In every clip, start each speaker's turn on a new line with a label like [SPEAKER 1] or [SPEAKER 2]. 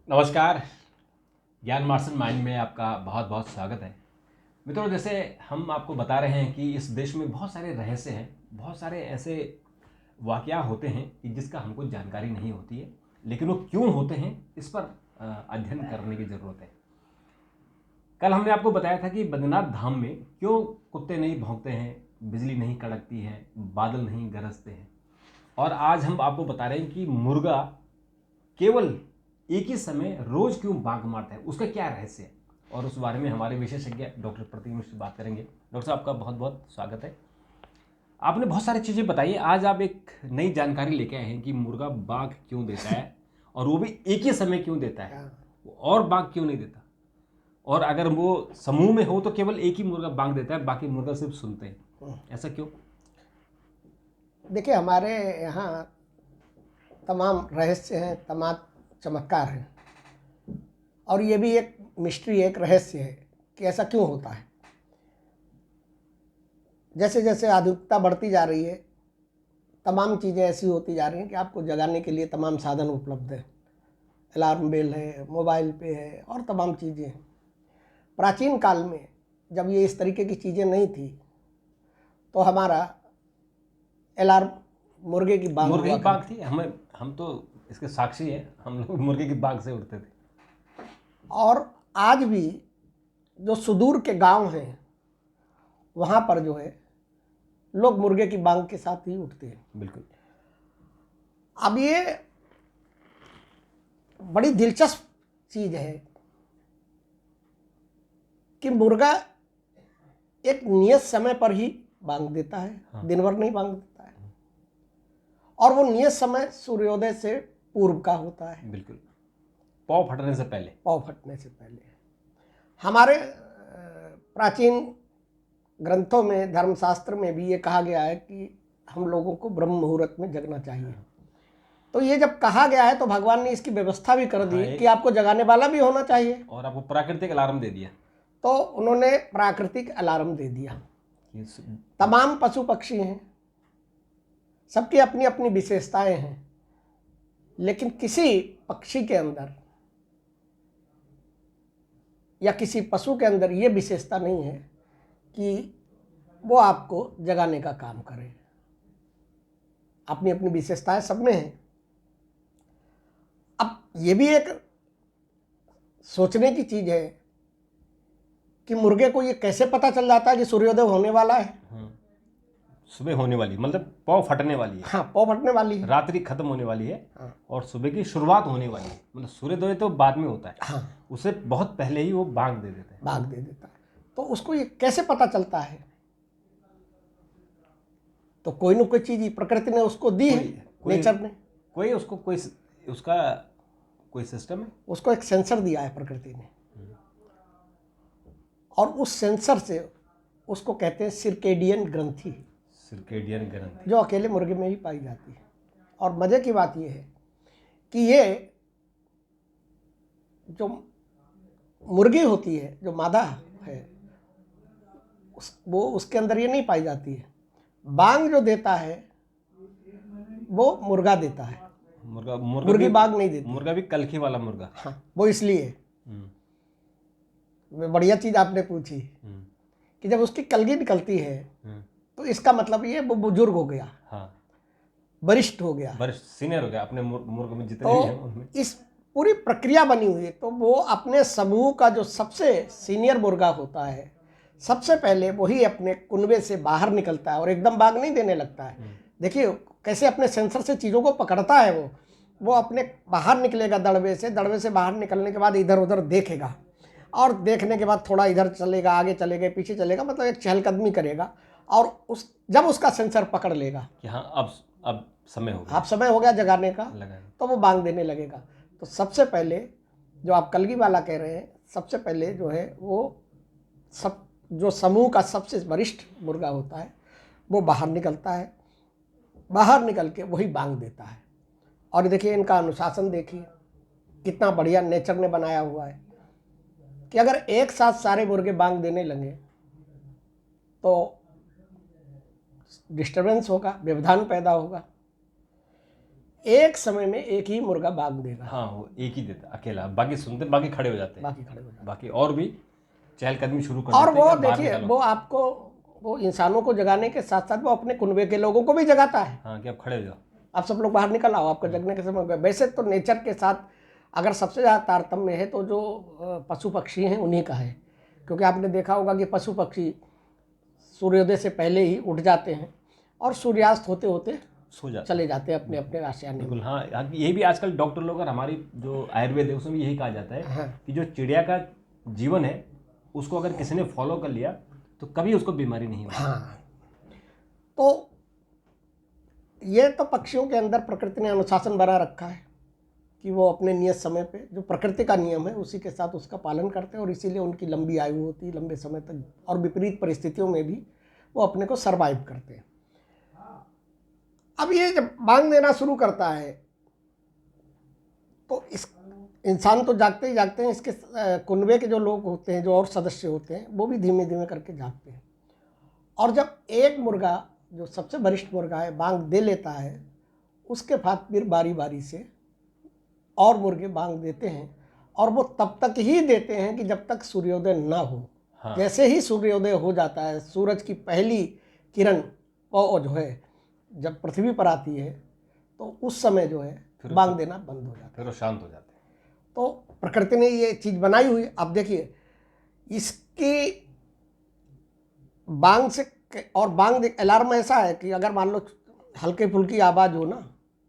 [SPEAKER 1] नमस्कार। ज्ञान मार्शन माइंड में आपका बहुत बहुत स्वागत है। मित्रों, जैसे हम आपको बता रहे हैं कि इस देश में बहुत सारे रहस्य हैं, बहुत सारे ऐसे वाकया होते हैं कि जिसका हमको जानकारी नहीं होती है, लेकिन वो क्यों होते हैं इस पर अध्ययन करने की ज़रूरत है। कल हमने आपको बताया था कि बद्रीनाथ धाम में क्यों कुत्ते नहीं भौंकते हैं, बिजली नहीं कड़कती है, बादल नहीं गरजते हैं। और आज हम आपको बता रहे हैं कि मुर्गा केवल एक ही समय रोज क्यों बांक मारता है, उसका क्या रहस्य है, और उस बारे में हमारे विशेषज्ञ डॉक्टर प्रतीक से बात करेंगे। डॉक्टर साहब, आपका बहुत बहुत स्वागत है। आपने बहुत सारी चीज़ें बताई, आज आप एक नई जानकारी लेके आए हैं कि मुर्गा बांक क्यों देता है और वो भी एक ही समय क्यों देता है, और बांक क्यों नहीं देता, और अगर वो समूह में हो तो केवल एक ही मुर्गा बांक देता है, बाकी मुर्गा सिर्फ सुनते हैं, ऐसा क्यों?
[SPEAKER 2] देखिए, हमारे यहाँ तमाम रहस्य हैं, तमाम चमत्कार हैं, और ये भी एक मिस्ट्री, एक रहस्य है कि ऐसा क्यों होता है। जैसे जैसे आधुनिकता बढ़ती जा रही है, तमाम चीज़ें ऐसी होती जा रही हैं कि आपको जगाने के लिए तमाम साधन उपलब्ध हैं। अलार्म बेल है, मोबाइल पे है, और तमाम चीज़ें हैं। प्राचीन काल में जब ये इस तरीके की चीज़ें नहीं थी तो हमारा अलार्म मुर्गे की बांग
[SPEAKER 1] मुर्गे
[SPEAKER 2] हुआ
[SPEAKER 1] की बांग
[SPEAKER 2] करती।
[SPEAKER 1] थी। हम तो इसके साक्षी हैं, हम लोग मुर्गे की बांग से उठते थे।
[SPEAKER 2] और आज भी जो सुदूर के गांव हैं वहाँ पर जो है लोग मुर्गे की बांग के साथ ही उठते हैं।
[SPEAKER 1] बिल्कुल।
[SPEAKER 2] अब ये बड़ी दिलचस्प चीज़ है कि मुर्गा एक नियत समय पर ही बांग देता है। हाँ। दिन भर नहीं बांग देता है, और वो नियत समय सूर्योदय से पूर्व का होता है।
[SPEAKER 1] बिल्कुल, पौ फटने से पहले।
[SPEAKER 2] पौ फटने से पहले। हमारे प्राचीन ग्रंथों में, धर्मशास्त्र में भी ये कहा गया है कि हम लोगों को ब्रह्म मुहूर्त में जगना चाहिए। तो ये जब कहा गया है तो भगवान ने इसकी व्यवस्था भी कर दी कि आपको जगाने वाला भी होना चाहिए,
[SPEAKER 1] और आपको प्राकृतिक अलार्म दे दिया।
[SPEAKER 2] तो उन्होंने प्राकृतिक अलार्म दे दिया। तमाम पशु पक्षी हैं, सबकी अपनी अपनी विशेषताएं हैं, लेकिन किसी पक्षी के अंदर या किसी पशु के अंदर ये विशेषता नहीं है कि वो आपको जगाने का काम करे। अपनी अपनी विशेषताएं सब में हैं। अब ये भी एक सोचने की चीज है कि मुर्गे को ये कैसे पता चल जाता है कि सूर्योदय होने वाला है।
[SPEAKER 1] सुबह होने वाली, मतलब पौ फटने वाली है।
[SPEAKER 2] हाँ, पौ फटने वाली है,
[SPEAKER 1] रात्रि खत्म होने वाली है।
[SPEAKER 2] हाँ।
[SPEAKER 1] और सुबह की शुरुआत होने वाली है, मतलब सूर्योदय तो बाद में होता है।
[SPEAKER 2] हाँ,
[SPEAKER 1] उसे बहुत पहले ही वो बांग दे देता है।
[SPEAKER 2] बांग दे देता है। तो उसको ये कैसे पता चलता है? तो कोई न कोई चीज प्रकृति ने उसको दी है, नेचर ने।
[SPEAKER 1] कोई उसको कोई उसका कोई सिस्टम है,
[SPEAKER 2] उसको एक सेंसर दिया है प्रकृति ने, और उस सेंसर से उसको कहते हैं सिरकेडियन ग्रंथि।
[SPEAKER 1] सिरकेडियन ग्रंथि,
[SPEAKER 2] जो अकेले मुर्गे में ही पाई जाती है। और मजे की बात यह है कि ये जो मुर्गी होती है, जो मादा है, वो उसके अंदर ये नहीं पाई जाती है। बांग जो देता है वो मुर्गा देता है। मुर्गी बांग नहीं देती।
[SPEAKER 1] मुर्गा भी कलखी वाला मुर्गा।
[SPEAKER 2] हाँ, वो इसलिए बढ़िया चीज आपने पूछी कि जब उसकी कलगी निकलती है तो इसका मतलब ये वो बुजुर्ग हो गया। हाँ, वरिष्ठ हो गया,
[SPEAKER 1] वरिष्ठ सीनियर हो गया अपने मुर्ग में जितने
[SPEAKER 2] तो
[SPEAKER 1] भी हैं उनमें।
[SPEAKER 2] इस पूरी प्रक्रिया बनी हुई है। तो वो अपने समूह का जो सबसे सीनियर मुर्गा होता है, सबसे पहले वही अपने कुनबे से बाहर निकलता है और एकदम बांग नहीं देने लगता है। देखिए कैसे अपने सेंसर से चीज़ों को पकड़ता है। वो अपने बाहर निकलेगा दड़बे से बाहर निकलने के बाद इधर उधर देखेगा, और देखने के बाद थोड़ा इधर चलेगा, आगे चलेगा, पीछे चलेगा, मतलब एक चहलकदमी करेगा। और जब उसका सेंसर पकड़ लेगा कि
[SPEAKER 1] हाँ, अब समय हो गया,
[SPEAKER 2] अब समय हो गया जगाने का, तो वो बांग देने लगेगा। तो सबसे पहले जो आप कलगी वाला कह रहे हैं, सबसे पहले जो है वो जो समूह का सबसे वरिष्ठ मुर्गा होता है वो बाहर निकलता है। बाहर निकल के वही बांग देता है। और देखिए इनका अनुशासन देखिए कितना बढ़िया नेचर ने बनाया हुआ है कि अगर एक साथ सारे मुर्गे बांग देने लगे तो डिस्टर्बेंस होगा, व्यवधान पैदा होगा। एक समय में एक ही मुर्गा बांग देगा,
[SPEAKER 1] हाँ, वो एक ही देता अकेला, बाकी सुनते, बाकी खड़े हो जाते हैं,
[SPEAKER 2] बाकी खड़े हो जाते
[SPEAKER 1] बाकी और भी चहलकदमी शुरू कर
[SPEAKER 2] हैं। और
[SPEAKER 1] देते हैं
[SPEAKER 2] वो
[SPEAKER 1] कि बाहर
[SPEAKER 2] देखिए,
[SPEAKER 1] निकालो।
[SPEAKER 2] वो आपको, वो इंसानों को जगाने के साथ साथ वो अपने कुनबे के लोगों को भी जगाता है।
[SPEAKER 1] हाँ, कि अब खड़े हो जाओ।
[SPEAKER 2] आप सब लोग बाहर निकल आओ, आपका जगने के समय हो गया। वैसे तो नेचर के साथ अगर सबसे ज़्यादा तारतम्य है तो जो पशु पक्षी हैं उन्हीं का है, क्योंकि आपने देखा होगा कि पशु पक्षी सूर्योदय से पहले ही उठ जाते हैं और सूर्यास्त होते होते
[SPEAKER 1] सो जाते
[SPEAKER 2] चले जाते हैं अपने अपने आशियाने में।
[SPEAKER 1] बिल्कुल। हाँ, यही भी आजकल डॉक्टर लोग और हमारी जो आयुर्वेद है उसमें भी यही कहा जाता है
[SPEAKER 2] हाँ।
[SPEAKER 1] कि जो चिड़िया का जीवन है उसको अगर किसी ने फॉलो कर लिया तो कभी उसको बीमारी नहीं होगी।
[SPEAKER 2] हाँ, तो ये तो पक्षियों के अंदर प्रकृति ने अनुशासन बना रखा है कि वो अपने नियत समय पे, जो प्रकृति का नियम है उसी के साथ उसका पालन करते हैं, और इसीलिए उनकी लंबी आयु होती है, लंबे समय तक, और विपरीत परिस्थितियों में भी वो अपने को सरवाइव करते हैं। अब ये जब बांग देना शुरू करता है तो इस इंसान तो जागते ही जागते हैं, इसके कुनबे के जो लोग होते हैं, जो और सदस्य होते हैं, वो भी धीमे धीमे करके जागते हैं। और जब एक मुर्गा, जो सबसे वरिष्ठ मुर्गा है, बांग दे लेता है, उसके बाद फिर बारी बारी से और मुर्गे बांग देते हैं, और वो तब तक ही देते हैं कि जब तक सूर्योदय ना हो।
[SPEAKER 1] हाँ।
[SPEAKER 2] जैसे ही सूर्योदय हो जाता है, सूरज की पहली किरण वो जो है जब पृथ्वी पर आती है, तो उस समय जो है बांग देना बंद हो जाता है,
[SPEAKER 1] फिर वो शांत हो जाते हैं।
[SPEAKER 2] तो प्रकृति ने ये चीज़ बनाई हुई। अब देखिए, इसकी बांग से, और बांग अलार्म ऐसा है कि अगर मान लो हल्की फुल्की आवाज़ हो ना,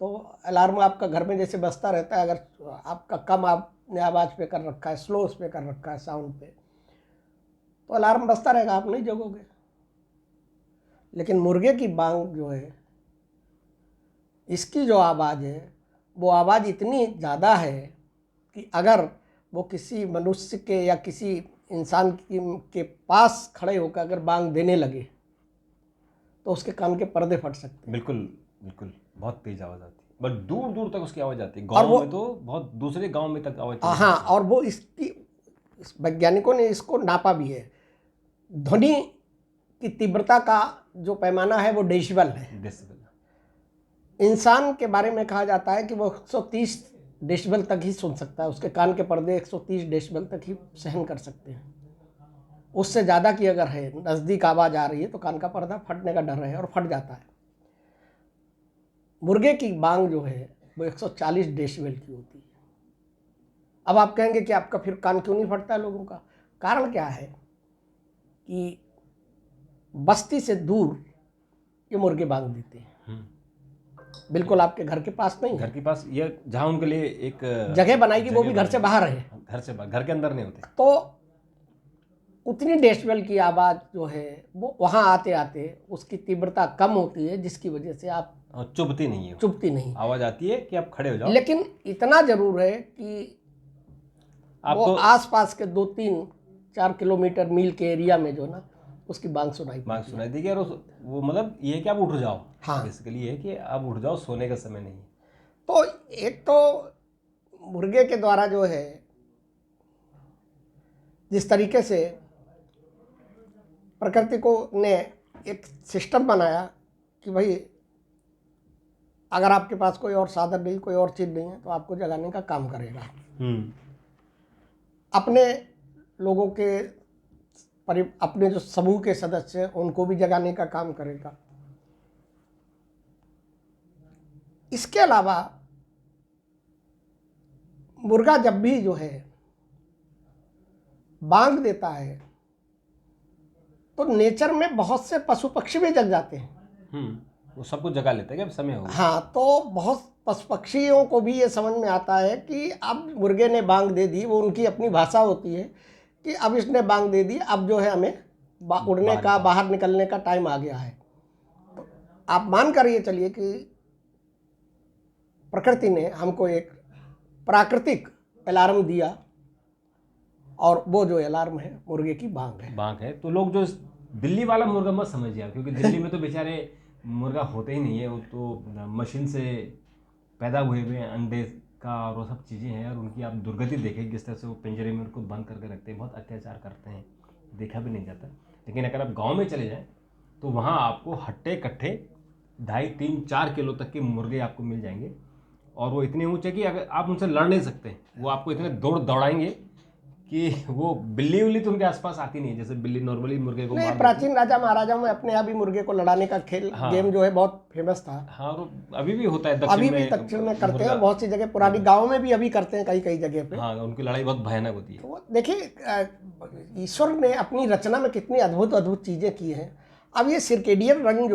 [SPEAKER 2] तो अलार्म आपका घर में जैसे बजता रहता है। अगर आपका कम आपने आवाज़ पे कर रखा है, स्लो उस पे कर रखा है साउंड पे, तो अलार्म बजता रहेगा, आप नहीं जगोगे। लेकिन मुर्गे की बांग जो है, इसकी जो आवाज़ है, वो आवाज़ इतनी ज़्यादा है कि अगर वो किसी मनुष्य के या किसी इंसान के पास खड़े होकर अगर बांग देने लगे तो उसके कान के पर्दे फट सकते हैं।
[SPEAKER 1] बिल्कुल बिल्कुल, बहुत तेज आवाज़ आती है, बट दूर दूर तक उसकी आवाज़ आती है।
[SPEAKER 2] और
[SPEAKER 1] गाँव
[SPEAKER 2] वो,
[SPEAKER 1] में तो बहुत दूसरे गाँव में तक आवाज़ चली
[SPEAKER 2] हाँ,
[SPEAKER 1] जाती
[SPEAKER 2] और वो इसकी, वैज्ञानिकों ने इसको नापा भी है। ध्वनि की तीव्रता का जो पैमाना है वो डेसिबल है।
[SPEAKER 1] डेसिबल।
[SPEAKER 2] इंसान के बारे में कहा जाता है कि वो 130 डेसिबल तक ही सुन सकता है, उसके कान के पर्दे 130 डेसिबल तक ही सहन कर सकते हैं। उससे ज़्यादा की अगर है, नज़दीक आवाज़ आ रही है, तो कान का पर्दा फटने का डर है और फट जाता है। मुर्गे की बांग जो है वो 140 डेसिबल की होती है। अब आप कहेंगे कि आपका फिर कान क्यों नहीं फटता है लोगों का? कारण क्या है कि बस्ती से दूर ये मुर्गे बांग देते हैं, बिल्कुल आपके घर के पास नहीं है।
[SPEAKER 1] घर के पास, ये जहाँ उनके लिए एक
[SPEAKER 2] जगह बनाएगी, वो भी घर से बाहर है,
[SPEAKER 1] घर से बाहर, घर के अंदर नहीं होते।
[SPEAKER 2] तो उतनी डेसिबल की आवाज़ जो है वो वहाँ आते आते उसकी तीव्रता कम होती है, जिसकी वजह से आप
[SPEAKER 1] और चुभती नहीं है,
[SPEAKER 2] चुभती नहीं।
[SPEAKER 1] आवाज़ आती है कि आप खड़े हो जाओ।
[SPEAKER 2] लेकिन इतना जरूर है कि वो
[SPEAKER 1] आपको
[SPEAKER 2] आसपास के 2-3-4 किलोमीटर मील के एरिया में जो ना उसकी बांग सुनाई
[SPEAKER 1] बात
[SPEAKER 2] पड़ती है।
[SPEAKER 1] सुनाई देगी, और वो मतलब ये है कि आप उठ जाओ।
[SPEAKER 2] हाँ।
[SPEAKER 1] बेसिकली ये है कि आप उठ जाओ, सोने का समय नहीं है।
[SPEAKER 2] तो एक तो मुर्गे के द्वारा जो है, जिस तरीके से प्रकृति को ने एक सिस्टम बनाया कि भाई अगर आपके पास कोई और साधन नहीं, कोई और चीज़ नहीं है, तो आपको जगाने का काम करेगा। अपने लोगों के अपने जो समूह के सदस्य हैं उनको भी जगाने का काम करेगा। इसके अलावा मुर्गा जब भी जो है बांग देता है तो नेचर में बहुत से पशु पक्षी भी जग जाते हैं।
[SPEAKER 1] वो सबको जगा लेते हैं कि अब समय हो गया।
[SPEAKER 2] हाँ, तो बहुत पशु पक्षियों को भी ये समझ में आता है कि अब मुर्गे ने बांग दे दी। वो उनकी अपनी भाषा होती है कि अब इसने बांग दे दी, अब जो है हमें उड़ने का, बाहर निकलने का टाइम आ गया है। तो आप मान कर ये चलिए कि प्रकृति ने हमको एक प्राकृतिक अलार्म दिया, और वो जो अलार्म है मुर्गे की बांग है।
[SPEAKER 1] तो लोग जो दिल्ली वाला मुर्गा मत समझिए आप, क्योंकि दिल्ली में तो बेचारे मुर्गा होते ही नहीं है। वो तो मशीन से पैदा हुए हुए अंडे का और वो सब चीज़ें हैं, और उनकी आप दुर्गति देखें किस तरह से वो पिंजरे में उनको बंद करके रखते हैं, बहुत अत्याचार करते हैं, देखा भी नहीं जाता। लेकिन अगर आप गांव में चले जाएं तो वहाँ आपको हट्टे कट्ठे 2.5, 3, 4 किलो तक के मुर्गे आपको मिल जाएंगे, और वो इतने ऊंचे कि अगर आप उनसे लड़ नहीं सकते, वो आपको इतने दौड़ाएंगे कि वो बिल्ली उल्ली तो उनके आसपास आती नहीं है, जैसे बिल्ली नॉर्मली मुर्गे को
[SPEAKER 2] नहीं,
[SPEAKER 1] मार
[SPEAKER 2] प्राचीन राजा महाराजाओं में अपने आप ही मुर्गे को लड़ाने का खेल
[SPEAKER 1] हाँ।
[SPEAKER 2] गेम जो है बहुत फेमस था।
[SPEAKER 1] हाँ, और अभी भी होता है
[SPEAKER 2] अभी भी दक्षिण में करते हैं और बहुत सी जगह पुरानी गाँव में भी अभी करते हैं, कई कई जगह पे।
[SPEAKER 1] हाँ, उनकी लड़ाई बहुत भयानक होती है।
[SPEAKER 2] तो देखिए ईश्वर ने अपनी रचना में कितनी अद्भुत अद्भुत चीज़ें की हैं। अब ये सिरकेडियन रिंग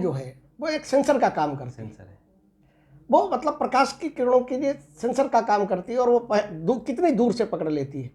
[SPEAKER 2] जो है वो एक सेंसर का काम करती है।
[SPEAKER 1] सेंसर है।
[SPEAKER 2] वो मतलब प्रकाश की किरणों के लिए सेंसर का काम करती है और वो कितनी दूर से पकड़ लेती है।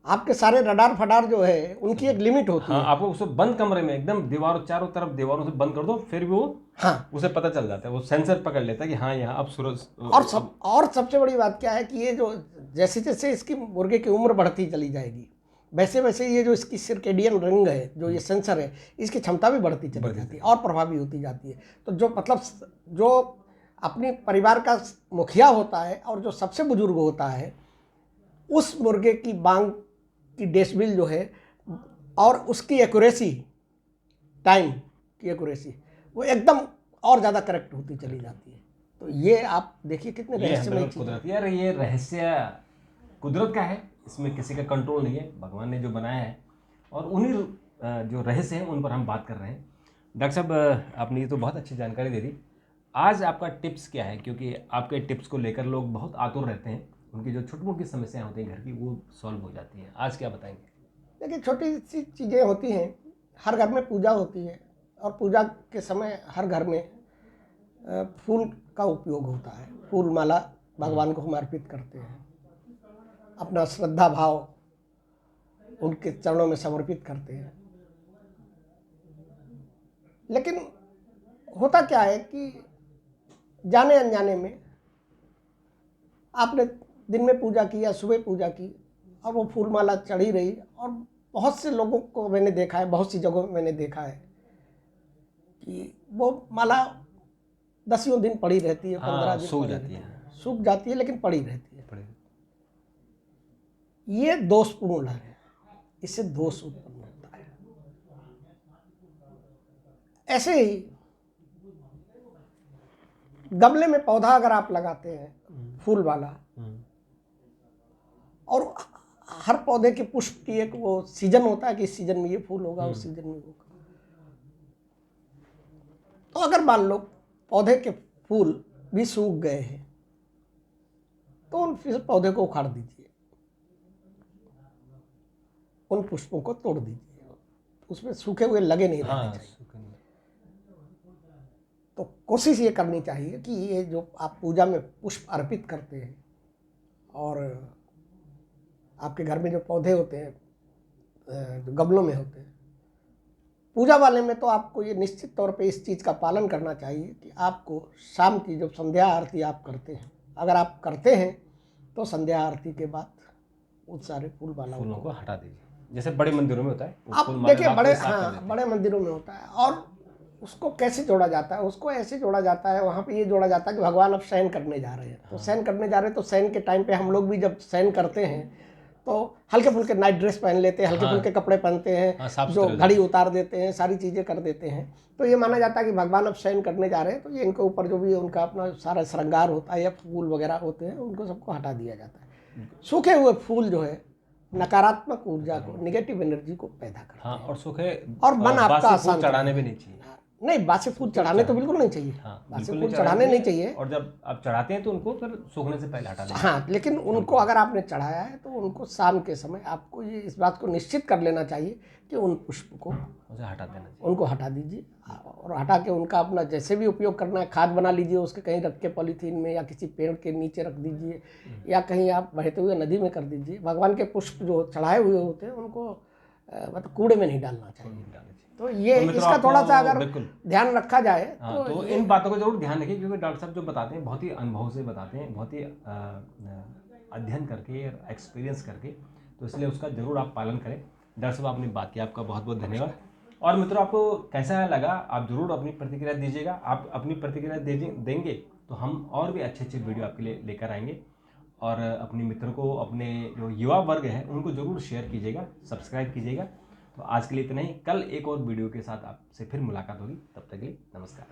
[SPEAKER 2] आपके सारे रडार फडार जो है उनकी एक लिमिट होती
[SPEAKER 1] हाँ,
[SPEAKER 2] है।
[SPEAKER 1] आपको उसको बंद कमरे में एकदम दीवारों चारों तरफ दीवारों से बंद कर दो, फिर भी वो
[SPEAKER 2] हाँ,
[SPEAKER 1] उसे पता चल जाता है, वो सेंसर पकड़ लेता है कि हाँ यहाँ अब सूरज।
[SPEAKER 2] और सबसे बड़ी बात क्या है कि ये जो जैसे जैसे इसकी मुर्गे की उम्र बढ़ती चली जाएगी, वैसे वैसे ये जो इसकी सिरकेडियन रिंग है, जो ये सेंसर है, इसकी क्षमता भी बढ़ती चली जाती है और प्रभावी होती जाती है। तो जो मतलब जो अपनी परिवार का मुखिया होता है और जो सबसे बुजुर्ग होता है, उस मुर्गे की बांग की डेसिबल जो है और उसकी एक्यूरेसी, टाइम की एक्यूरेसी, वो एकदम और ज़्यादा करेक्ट होती चली जाती है। तो ये आप देखिए कितने रहस्यमय चीज़ है।
[SPEAKER 1] कुदरत, यार ये रहस्य कुदरत का है, इसमें किसी का कंट्रोल नहीं है, भगवान ने जो बनाया है और उन्हीं जो रहस्य हैं उन पर हम बात कर रहे हैं। डॉक्टर साहब, आपने ये तो बहुत अच्छी जानकारी दे दी। आज आपका टिप्स क्या है, क्योंकि आपके टिप्स को लेकर लोग बहुत आतुर रहते हैं, उनकी जो छोटी मोटी समस्याएं होती हैं घर की वो सॉल्व हो जाती हैं। आज क्या बताएंगे?
[SPEAKER 2] देखिए, छोटी सी चीज़ें होती हैं। हर घर में पूजा होती है और पूजा के समय हर घर में फूल का उपयोग होता है। फूल माला भगवान को हम अर्पित करते हैं, अपना श्रद्धा भाव उनके चरणों में समर्पित करते हैं। लेकिन होता क्या है कि जाने अनजाने में आपने दिन में पूजा की या सुबह पूजा की और वो फूल माला चढ़ी रही, और बहुत से लोगों को मैंने देखा है, बहुत सी जगहों में मैंने देखा है कि वो माला 10 दिन पड़ी रहती है, 15 दिन
[SPEAKER 1] सूख
[SPEAKER 2] पड़ी
[SPEAKER 1] जाती
[SPEAKER 2] रहती
[SPEAKER 1] है।
[SPEAKER 2] सूख जाती है, लेकिन पड़ी रहती है। ये दोषपूर्ण है, इससे दोष उत्पन्न होता है। ऐसे ही गमले में पौधा अगर आप लगाते हैं फूल वाला, और हर पौधे के पुष्प की एक वो सीजन होता है कि इस सीजन में ये फूल होगा, उस सीजन में होगा। तो अगर मान लो पौधे के फूल भी सूख गए हैं तो उन फिर पौधे को उखाड़ दीजिए, उन पुष्पों को तोड़ दीजिए, उसमें सूखे हुए लगे नहीं रहने चाहिए। तो कोशिश ये करनी चाहिए कि ये जो आप पूजा में पुष्प अर्पित करते हैं और आपके घर में जो पौधे होते हैं जो गमलों में होते हैं, पूजा वाले में तो आपको ये निश्चित तौर पे इस चीज़ का पालन करना चाहिए कि आपको शाम की जब संध्या आरती आप करते हैं, अगर आप करते हैं तो संध्या आरती के बाद उन सारे फूलों को
[SPEAKER 1] हटा दीजिए, जैसे बड़े मंदिरों में होता है।
[SPEAKER 2] आप देखिए बड़े मंदिरों में होता है। और उसको कैसे जोड़ा जाता है? उसको ऐसे जोड़ा जाता है, वहाँ पे ये जोड़ा जाता है कि भगवान अब शयन करने जा रहे हैं। तो शयन करने जा रहे हैं तो शयन के टाइम पे हम लोग भी जब शयन करते हैं तो हल्के फुल्के नाइट ड्रेस पहन लेते हैं, हल्के फुल्के कपड़े पहनते हैं, जो घड़ी उतार देते हैं, सारी चीज़ें कर देते हैं। तो ये माना जाता है कि भगवान अब शयन करने जा रहे हैं, तो ये इनके ऊपर जो भी उनका अपना सारा श्रृंगार होता है या फूल वगैरह होते हैं उनको सबको हटा दिया जाता है। सूखे हुए फूल जो है नकारात्मक ऊर्जा को, नेगेटिव एनर्जी को पैदा करते हैं।
[SPEAKER 1] और सूखे
[SPEAKER 2] और मन आपका आसान
[SPEAKER 1] चढ़ाने भी नहीं चाहिए।
[SPEAKER 2] नहीं, बासी फूल चढ़ाने तो बिल्कुल नहीं चाहिए। बासी फूल चढ़ाने नहीं चाहिए।
[SPEAKER 1] और जब आप चढ़ाते हैं तो उनको फिर सूखने से पहले हटा दें।
[SPEAKER 2] हाँ, लेकिन उनको अगर आपने चढ़ाया है तो उनको शाम के समय आपको ये इस बात को निश्चित कर लेना चाहिए कि उन पुष्प को
[SPEAKER 1] उसे हटा देना चाहिए,
[SPEAKER 2] उनको हटा दीजिए। और हटा के उनका अपना जैसे भी उपयोग करना है, खाद बना लीजिए, उसके कहीं रख के पॉलीथीन में या किसी पेड़ के नीचे रख दीजिए, या कहीं आप बहते हुए नदी में कर दीजिए। भगवान के पुष्प जो चढ़ाए हुए होते हैं उनको मतलब कूड़े में नहीं डालना चाहिए। तो ये इसका थोड़ा सा अगर ध्यान रखा जाए
[SPEAKER 1] तो इन बातों को जरूर ध्यान रखिए, क्योंकि डॉक्टर साहब जो बताते हैं बहुत ही अनुभव से बताते हैं, बहुत ही अध्ययन करके, एक्सपीरियंस करके, तो इसलिए उसका जरूर आप पालन करें। डॉक्टर साहब आपने बात की, आपका बहुत बहुत धन्यवाद। और मित्रों, आपको कैसा लगा आप जरूर अपनी प्रतिक्रिया दीजिएगा। आप अपनी प्रतिक्रिया देंगे तो हम और भी अच्छे अच्छे वीडियो आपके लिए लेकर आएंगे। और अपने मित्रों को, अपने जो युवा वर्ग है उनको जरूर शेयर कीजिएगा, सब्सक्राइब कीजिएगा। तो आज के लिए इतना ही। कल एक और वीडियो के साथ आपसे फिर मुलाकात होगी, तब तक के लिए नमस्कार।